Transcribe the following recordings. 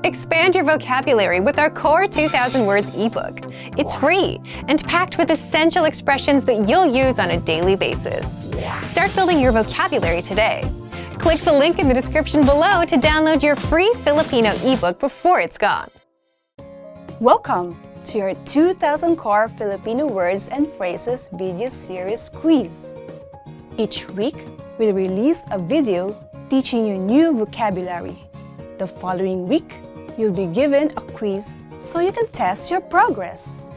Expand your vocabulary with our Core 2000 Words ebook. It's free and packed with essential expressions that you'll use on a daily basis. Start building your vocabulary today. Click the link in the description below to download your free Filipino ebook before it's gone. Welcome to your 2000 Core Filipino Words and Phrases video series quiz. Each week, we'll release a video teaching you new vocabulary. The following week, you'll be given a quiz so you can test your progress.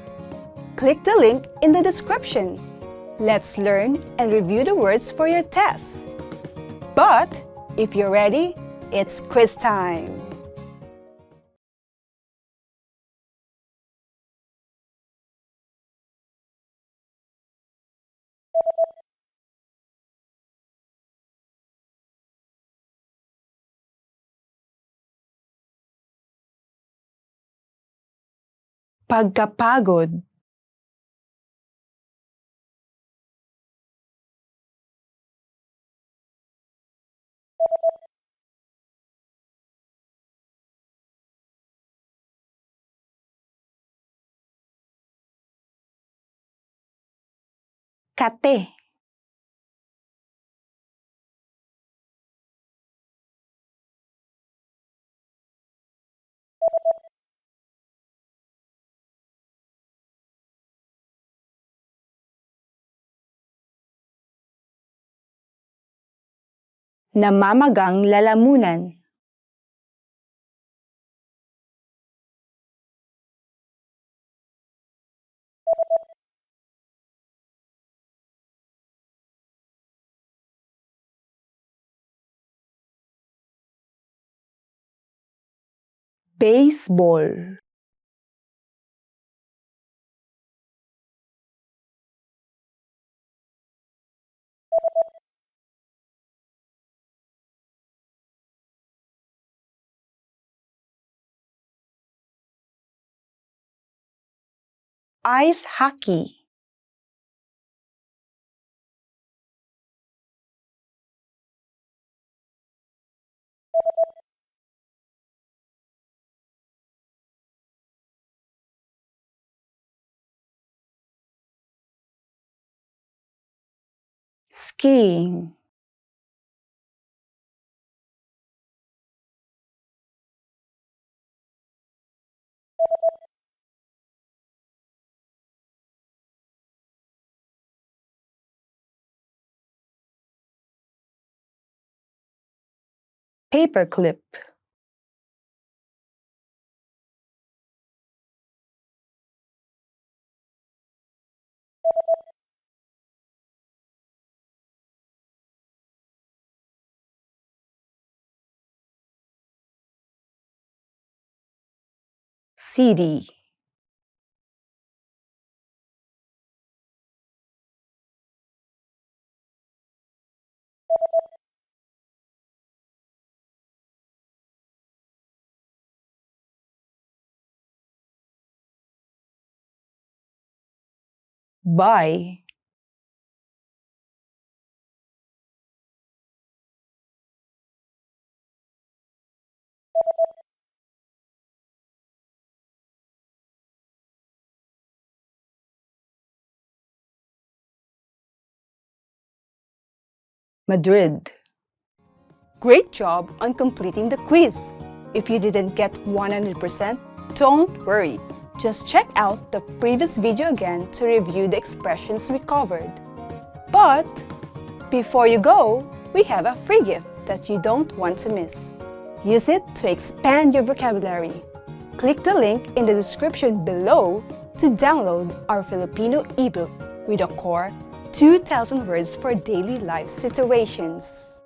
Click the link in the description. Let's learn and review the words for your test. But if you're ready, it's quiz time! Pagkapagod. Kate. Namamagang lalamunan. Baseball. Ice hockey. Skiing. Paperclip. CD. Bye. Madrid. Great job on completing the quiz! If you didn't get 100%, don't worry. Just check out the previous video again to review the expressions we covered. But before you go, we have a free gift that you don't want to miss. Use it to expand your vocabulary. Click the link in the description below to download our Filipino ebook with a core 2,000 words for daily life situations.